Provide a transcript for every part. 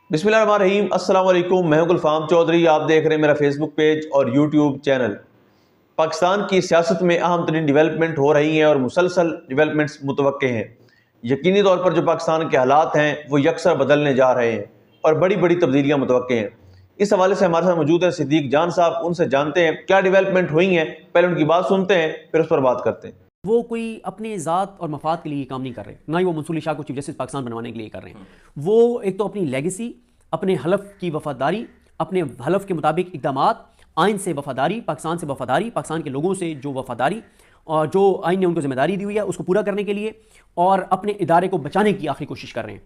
बिस्मिल्लाहिर्रहमानिर्रहीम। अस्सलाम वालेकुम। मैं हूं गुलफाम चौधरी। आप देख रहे हैं मेरा फेसबुक पेज और यूट्यूब चैनल। पाकिस्तान की सियासत में अहम तरीन डेवलपमेंट हो रही हैं और मुसलसल डेवलपमेंट्स मुतवक्के हैं। यकीनी तौर पर जो पाकिस्तान के हालात हैं वो यकसर बदलने जा रहे हैं और बड़ी बड़ी तब्दीलियाँ मुतवक्के हैं। इस हवाले से हमारे साथ मौजूद हैं सिद्दीक जान साहब। उनसे जानते हैं क्या डेवलपमेंट हुई हैं, पहले उनकी बात सुनते हैं फिर उस पर बात करते हैं। वो कोई अपने ज़ात और मफाद के लिए काम नहीं कर रहे, ना ही वो मंसूर अली शाह को चीफ जस्टिस पाकिस्तान बनवाने के लिए कर रहे हैं। वो एक तो अपनी लेगेसी, अपने हलफ की वफादारी, अपने हलफ के मुताबिक इकदामात, आइन से वफादारी, पाकिस्तान से वफादारी, पाकिस्तान के लोगों से जो वफादारी और जो आइन ने उनको जिम्मेदारी दी हुई है उसको पूरा करने के लिए और अपने इदारे को बचाने की आखिरी कोशिश कर रहे हैं।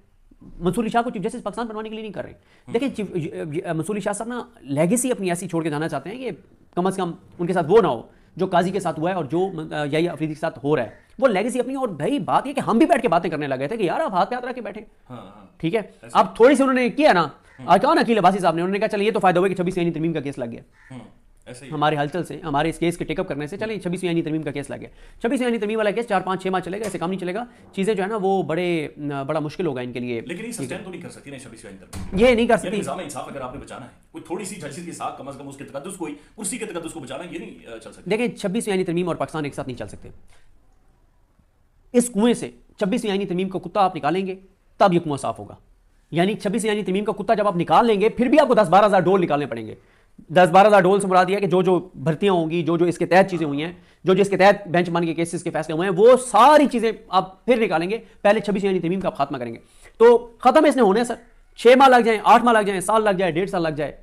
मंसूर अली शाह को चीफ जस्टिस पाकिस्तान बनवाने के लिए नहीं कर रहे। देखिए, मंसूर अली शाह साहब ना लेगेसी अपनी ऐसी छोड़ के जाना चाहते हैं कि कम से कम उनके साथ वो ना हो जो काजी के साथ हुआ है और जो यही अफरीदी के साथ हो रहा है। वो लेगेसी अपनी। और भाई बात ये कि हम भी बैठ के बातें करने लगे थे कि यार आप हाथ पे हाथ रख के बैठे। ठीक है, अब थोड़ी सी उन्होंने किया ना, आज कहा ना अकील अब्बासी साहब ने, उन्होंने कहा चलिए ये तो फायदा हुआ कि 26वीं आईनी तरमीम का केस लग गया। हमारे हलचल से, हमारे इस केस के टेकअप करने से चले 26वीं आईनी तरमीम का केस लग गया। 26वीं आईनी तरमीम वाला केस 4-5-6 माह चलेगा, ऐसे काम नहीं चलेगा। चीजें जो है ना वो बड़ा मुश्किल होगा इनके लिए। लेकिन ये सस्टेन तो नहीं कर सकती ना 26वीं आईनी तरमीम। ये नहीं कर सकती। निज़ाम इंसाफ अगर आपने बचाना है, कोई थोड़ी सी जस्टिस के साथ कम से कम उसके तकद्दुस को, कुर्सी के तकद्दुस को बचाना, ये नहीं चल सकता। देखिए, 26वीं आईनी तरमीम और पाकिस्तान एक साथ नहीं चल सकते। इस कुएं से 26वीं आईनी तरमीम का कुत्ता आप निकालेंगे तब ये कुआं साफ होगा। यानी 26वीं आईनी तरमीम का कुत्ता जब आप निकाल लेंगे फिर भी आपको 10-12 हज़ार डोल निकालने पड़ेंगे। 10-12 हज़ार डोल से मुराद दिया कि जो जो भर्तियां होंगी, जो जो इसके तहत चीजें हुई हैं, जो जो इसके तहत बेंच मान के केसेस के फैसले हुए हैं, वो सारी चीजें आप फिर निकालेंगे। पहले 26वीं आईनी तरमीम का आप खात्मा करेंगे। तो खत्म इसने होने सर 6 माह लग जाए, 8 माह लग जाए, साल लग जाए, 1.5 साल लग जाए,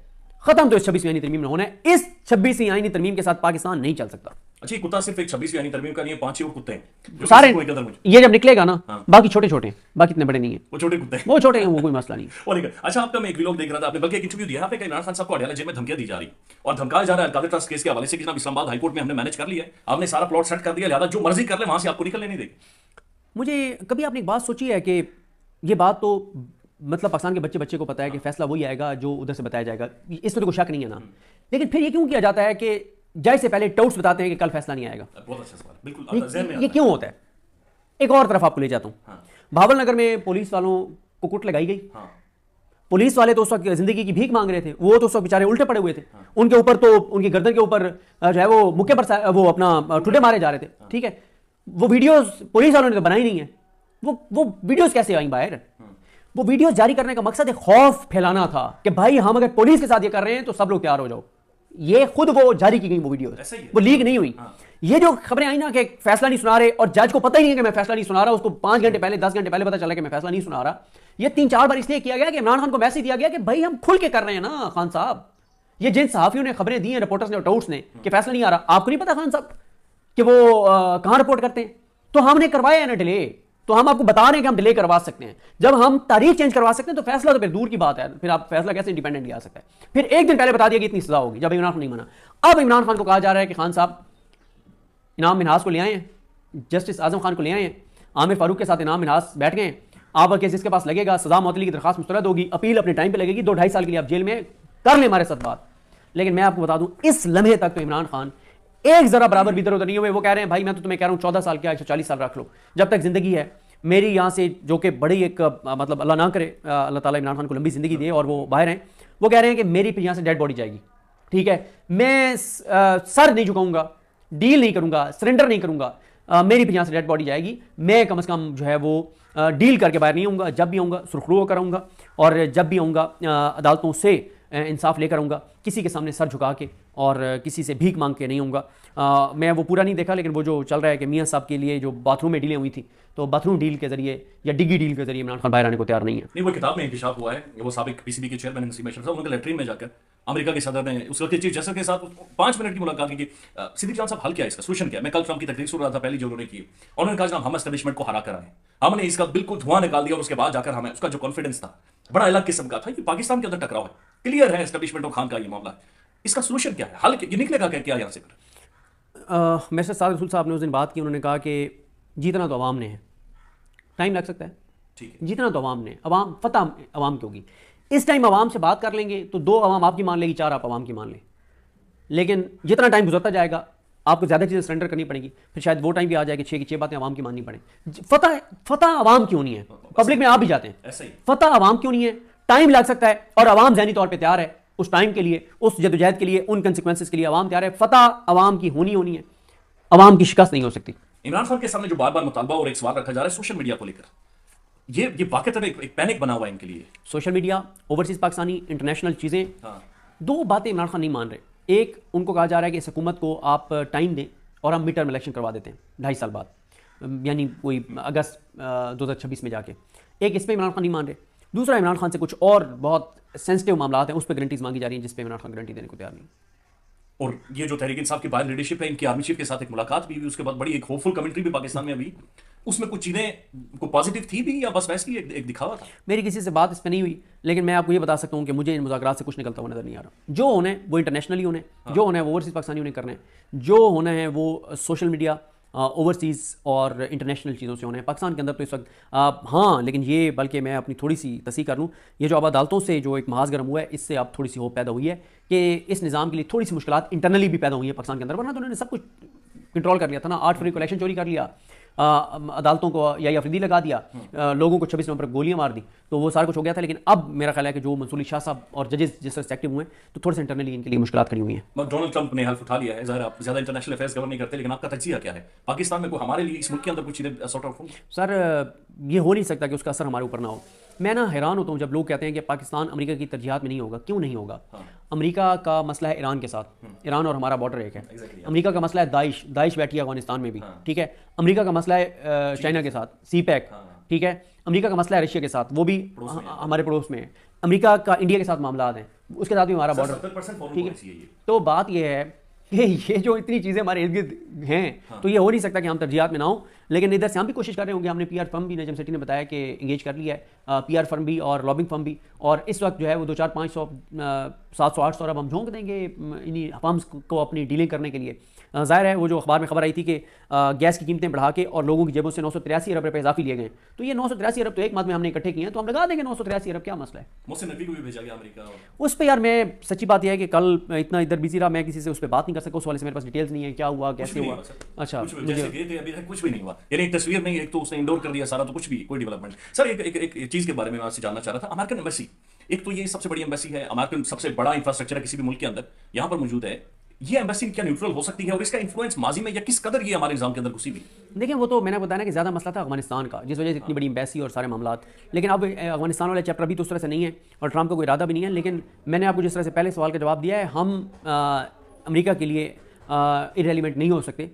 खत्म तो इस 26वीं आईनी तरमीम में होना है। इस 26वीं आईनी तरमीम के साथ पाकिस्तान नहीं चल सकता। अच्छा, ये कुत्ता सिर्फ एक 26वीं आईनी तरमीम का नहीं है, 5-6 और कुत्ते हैं सारे। मुझे ये जब निकलेगा ना, बाकी छोटे छोटे हैं, बाकी इतने बड़े नहीं है। वो छोटे कुत्ते हैं, वो छोटे हैं, वो कोई मसला नहीं। और अच्छा, आपका मैं एक व्लॉग देख रहा था, आपने बल्कि एक इंटरव्यू दिया, आपने कहा इमरान खान साहब को अडयाला जेल में धमकियां दी जा रही और धमकाया जा रहा है अलकायदा ट्रस्ट केस के हवाले से कि जनाब इस्लामाबाद हाई कोर्ट में हमने मैनेज कर लिया है, आपने सारा प्लॉट सेट कर दिया, लिहाजा जो मर्जी कर ले, वहां से आपको निकलने नहीं देगी। मुझे कभी आपने एक बात सोची है कि ये बात तो मतलब पाकिस्तान के बच्चे बच्चे को पता है कि फैसला वही आएगा जो उधर से बताया जाएगा, इसमें तो कोई शक नहीं है ना। लेकिन फिर ये क्यों किया जाता है कि जज से पहले टाउट्स बताते हैं कि कल फैसला नहीं आएगा? बहुत अच्छा सवाल, बिल्कुल। ये क्यों होता है? एक और तरफ आपको ले जाता हूं। भावल नगर में पुलिस वालों को कुट लगाई गई। पुलिस वाले तो उस वक्त जिंदगी की भीख मांग रहे थे, वो तो उस वक्त बेचारे उल्टे पड़े हुए थे। उनके ऊपर तो उनकी गर्दन के ऊपर जो है वो मुक्के पर वो अपना ठुड्डे मारे जा रहे थे। ठीक है, वो वीडियोस पुलिस वालों ने तो बनाई नहीं है। वो वीडियोस कैसे आई बाहर? वो वीडियोस जारी करने का मकसद एक खौफ फैलाना था कि भाई हम अगर पुलिस के साथ ये कर रहे हैं तो सब लोग तैयार हो जाओ। ये खुद वो जारी की गई वो वीडियो, वो लीक नहीं हुई। ये जो खबरें आई ना कि फैसला नहीं सुना रहे और जज को पता ही नहीं है कि मैं फैसला नहीं सुना रहा, उसको 5 घंटे पहले 10 घंटे पहले पता चला कि मैं फैसला नहीं सुना रहा। ये 3-4 बार इसलिए किया गया कि इमरान खान को मैसेज दिया गया कि भाई हम खुल के कर रहे हैं ना खान साहब। ये जिन सहाफियों ने खबरें दी हैं, रिपोर्टर्स ने और टाउट्स ने कि फैसला नहीं आ रहा, आपको नहीं पता खान साहब कि वो कहां रिपोर्ट करते हैं? तो हमने करवाया है ना डिले, तो हम आपको बता रहे हैं कि हम डिले करवा सकते हैं। जब हम तारीख चेंज करवा सकते हैं तो फैसला तो फिर दूर की बात है, फिर आप फैसला कैसे इंडिपेंडेंट लिया सकता है? फिर एक दिन पहले बता दिया कि इतनी सजा होगी जब इमरान खान नहीं माना। अब इमरान खान को कहा जा रहा है कि खान साहब इनाम मिनहास को ले आए हैं, जस्टिस आजम खान को ले आए हैं, आमिर फारूक के साथ इनाम मिनहास बैठ गए, आपका केस इसके पास लगेगा, सजा मुअत्तली की दरखास्त मुस्तरद होगी, अपील अपने टाइम पे लगेगी, 2-2.5 साल के लिए आप जेल में कर ले हमारे साथ बात। लेकिन मैं आपको बता दूं इस लम्हे तक तो इमरान खान एक जरा बराबर भी इधर उधर नहीं हुए। वो कह रहे हैं भाई मैं तो तुम्हें कह रहा हूं 14 साल क्या 140 साल रख लो, जब तक जिंदगी है मेरी यहाँ से, जो कि बड़ी एक मतलब अल्लाह ना करे, अल्लाह ताला इमरान खान को लंबी जिंदगी दे और वो बाहर हैं, वो कह रहे हैं कि मेरी फिर यहाँ से डेड बॉडी जाएगी। ठीक है, मैं सर नहीं झुकाऊंगा, डील नहीं करूंगा, सरेंडर नहीं करूंगा, मेरी फिर यहाँ से डेड बॉडी जाएगी। मैं कम से कम जो है वो डील करके बाहर नहीं आऊँगा, जब भी आऊँगा सुरखरू होकर आऊँगा और जब भी आऊँगा अदालतों से इंसाफ लेकर आऊँगा, किसी के सामने सर झुका के और किसी से भीख मांग के नहीं आऊँगा। मैं वो पूरा नहीं देखा, लेकिन वो जो चल रहा है कि मियाँ साहब के लिए जो बाथरूम में डीलें हुई थी, तो बाथरूम डील के जरिए या डिग्गी डील के जरिए इमरान खान बाहर आने को तैयार नहीं है। नहीं, वो किताब में इंकशाफ हुआ है, वो साबिक पीसीबी के चेयरमैन नसीम अशरफ साहब, उनके लेटरिन में जाकर अमेरिका के सदर ने उस वक्त चीफ जस्टिस के साथ 5 मिनट की मुलाकात की। सिद्दीक जान साहब, हल क्या है इसका, सोल्यूशन क्या है? मैं कल ट्रम्प की तकरीर सुन रहा था, पहली जो उन्होंने की, और उन्होंने कहा जनाब हम एस्टेब्लिशमेंट को हरा कर आए, हमने इसका बिल्कुल धुआं निकाल दिया और उसके बाद जाकर हमें उसका जो कॉन्फिडेंस था बड़ा अलग किस्म का था कि पाकिस्तान के अंदर टकराव है, क्लियर है एस्टेब्लिशमेंट और खान का ये मामला। इसका सोल्यूशन क्या है, हल निकलेगा क्या यहाँ से? मिस्टर साद रसूल साहब ने उस दिन बात की, उन्होंने कहा कि जीतना तो अवाम ने है, टाइम लग सकता है, ठीक है, जीतना तो अवाम ने, अवाम फतह अवाम की होगी। इस टाइम अवाम से बात कर लेंगे तो 2 अवाम आपकी मान लेगी, 4 आप अवाम की मान लें। लेकिन जितना टाइम गुजरता जाएगा आपको ज़्यादा चीज़ें सरेंडर करनी पड़ेगी, फिर शायद वो टाइम भी आ जाए कि 6 की 6 बातें अवाम की माननी पड़े। फतह अवाम क्यों नहीं है? पब्लिक में आप भी जाते हैं, फतह अवाम क्यों नहीं है? टाइम लग सकता है और अवाम ज़हनी तौर पे तैयार है उस टाइम के लिए, उस जदोजहद के लिए, उन कंसिक्वेंसेस के लिए अवाम तैयार है। फतह अवाम की होनी है, अवाम की शिकस्त नहीं हो सकती। इमरान खान के सामने जो बार बार मुतालबा और एक सवाल रखा जा रहा है सोशल मीडिया को लेकर, ये वाकई एक पैनिक बना हुआ है इनके लिए। Social media, overseas Pakistani, international चीज़ें, दो बातें इमरान खान नहीं मान रहे। एक, उनको कहा जा रहा है कि इस हुकूमत को आप टाइम दें और हम मिड टर्म इलेक्शन करवा देते हैं 2.5 साल बाद, यानी कोई अगस्त 2026 में जाके। एक, इस पर इमरान खान नहीं मान रहे। दूसरा, इमरान खान से कुछ और बहुत सेंसिटिव मामला हैं, उस पर गारंटीज मांगी जा रही हैं जिस पर इमरान खान गारंटी देने को तैयार नहीं। और ये जो तहरीक इंसाफ की बाहर लीडरशिप है, इनकी आर्मी चीफ के साथ एक मुलाकात भी हुई, उसके बाद बड़ी एक होपफुल कमेंट्री भी पाकिस्तान में अभी, उसमें कुछ चीजें को पॉजिटिव थी भी या बस वैसे ही एक दिखावा था? मेरी किसी से बात इस पर नहीं हुई, लेकिन मैं आपको ये बता सकता हूँ कि मुझे इन मुज़ाकरात से कुछ निकलता हुआ नजर नहीं आ रहा। जो होना है वो इंटरनेशनली होना है, जो होना है वो ओवरसीज पाकिस्तानी उन्हें करना है, जो होना है वो सोशल मीडिया, ओवरसीज़ और इंटरनेशनल चीज़ों से होना है। पाकिस्तान के अंदर तो इस वक्त हाँ, लेकिन ये बल्कि मैं अपनी थोड़ी सी तस्दीक कर लूँ, ये जो अब अदालतों से जो एक महाज गर्म हुआ है, इससे अब थोड़ी सी होप पैदा हुई है कि इस निज़ाम के लिए थोड़ी सी मुश्किलात इंटरनली भी पैदा हुई है पाकिस्तान के अंदर, वरना तो उन्होंने सब कुछ कंट्रोल कर लिया था ना। 8 फरवरी को इलेक्शन चोरी कर लिया, अदालतों को या अफरीदी लगा दिया, लोगों को 26 नवंबर गोलियां मार दी, तो वो सारा कुछ हो गया था। लेकिन अब मेरा ख्याल है कि जो मंसूर शाह साहब और जजेस जिस तरह से एक्टिव हुए हैं, तो थोड़े से इंटरनली इनके लिए मुश्किलात खड़ी हुई हैं। डोनाल्ड ट्रंप ने हल्फ उठा लिया है, ज़ाहिर आप ज़्यादा इंटरनेशनल अफेयर्स कवर नहीं करते, लेकिन आपका तजिया क्या है पाकिस्तान में? कोई हमारे लिए इस मुल्क के अंदर कुछ चीज़ें सॉर्ट आउट होंगी? सर, ये हो नहीं सकता कि उसका असर हमारे ऊपर ना हो। मैं ना हैरान होता हूँ जब लोग कहते हैं कि पाकिस्तान अमेरिका की तरजीहात में नहीं होगा। क्यों नहीं होगा? अमेरिका का मसला है ईरान के साथ, ईरान और हमारा बॉर्डर एक है। अमेरिका का मसला है दाइश बैठी है अफगानिस्तान में भी, ठीक है। अमेरिका का मसला है चाइना के साथ, सीपैक, ठीक है। अमेरिका का मसला है रशिया के साथ, वो भी हमारे पड़ोस में है। अमेरिका का इंडिया के साथ मामला हैं, उसके साथ भी हमारा बॉर्डर, ठीक है। तो बात यह है कि ये जो इतनी चीज़ें हमारे इर्द गिर्द हैं, तो ये हो नहीं सकता कि हम तरजीहात में ना हो। लेकिन इधर से हम भी कोशिश कर रहे होंगे। हमने PR फर्म भी, नजम सिटी ने बताया कि इंगेज कर लिया है, PR फर्म भी और लॉबिंग फर्म भी, और इस वक्त जो है वो 200-400-500 700-800 अरब हम झोंक देंगे इन्हीं फर्म्स को अपनी डीलिंग करने के लिए। ज़ाहिर है वो जो अखबार में खबर आई थी कि गैस की कीमतें बढ़ा के और लोगों की जेबों से 983 अरब रुपये इजाफी लिए गए, तो ये 983 अरब तो एक माह में हमने इकट्ठे किए हैं, तो हम लगा देंगे 983 अरब, क्या मसला है? मोहसिन नकवी को भी भेजा गया अमेरिका। उस पर यार, मैं सच्ची बात यह है कि कल इतना इधर बिजी रहा, मैं किसी से उस पर बात नहीं कर सका। उस वाले से मेरे पास डिटेल्स नहीं है, क्या हुआ, कैसे हुआ। अच्छा, जैसे गए थे अभी तक कुछ भी नहीं हुआ, यानी एक तस्वीर नहीं, एक तो उसने इंडोर कर दिया सारा, तो कुछ भी कोई डेवलपमेंट। सर, एक चीज के बारे में मैं आपसे जानना चाह रहा था। अमेरिकन एम्बेसी, एक तो ये सबसे बड़ी एम्बेसी है, अमेरिकन सबसे बड़ा इंफ्रास्ट्रक्चर है किसी भी मुल्क के अंदर, यहाँ पर मौजूद है। ये एम्बेसी क्या न्यूट्रल हो सकती है, और इसका इन्फ्लुएंस माजी में या किस कदर ये हमारे निजाम के अंदर घुसी हुई? देखिए, वो तो मैंने बताया ना कि ज़्यादा मसला था अफगानिस्तान का, जिस वजह से इतनी बड़ी एम्बेसी और सारे मामलात। लेकिन अब अफगानिस्तान वाले चैप्टर अभी तो उस तरह से नहीं है और ट्रंप का कोई इरादा भी नहीं है। लेकिन मैंने आपको जिस तरह से पहले सवाल का जवाब दिया है, हम अमेरिका के लिए इररेलेवेंट नहीं हो सकते।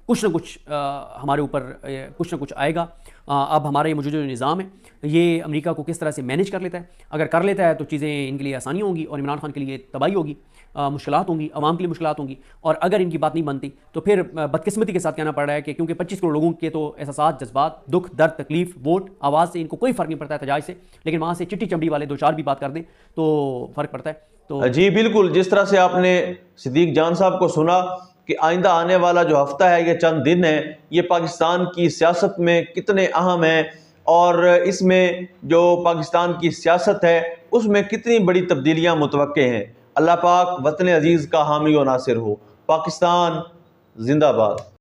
कुछ ना कुछ हमारे ऊपर कुछ ना कुछ आएगा। अब हमारा ये मौजूदा जो निज़ाम है, ये अमेरिका को किस तरह से मैनेज कर लेता है। अगर कर लेता है तो चीज़ें इनके लिए आसानी होंगी और इमरान खान के लिए तबाही होगी, मुश्किलात होंगी, आवाम के लिए मुश्किलात होंगी। और अगर इनकी बात नहीं बनती तो फिर बदकिस्मती के साथ कहना पड़ रहा है कि क्योंकि 25 करोड़ लोगों के तो एहसास, जज्बात, दुख, दर्द, तकलीफ, वोट, आवाज़ से इनको कोई फ़र्क नहीं पड़ता है तजाज से, लेकिन वहाँ से चिट्टी चमड़ी वाले 2-4 भी बात कर दें तो फ़र्क पड़ता है। तो जी बिल्कुल, जिस तरह से आपने सिद्दीक जान साहब को सुना कि आइंदा आने वाला जो हफ्ता है, ये चंद दिन है, ये पाकिस्तान की सियासत में कितने अहम हैं और इसमें जो पाकिस्तान की सियासत है उसमें कितनी बड़ी तब्दीलियां मुतवक्के हैं। अल्लाह पाक वतन अजीज़ का हामी और नासिर हो। पाकिस्तान जिंदाबाद।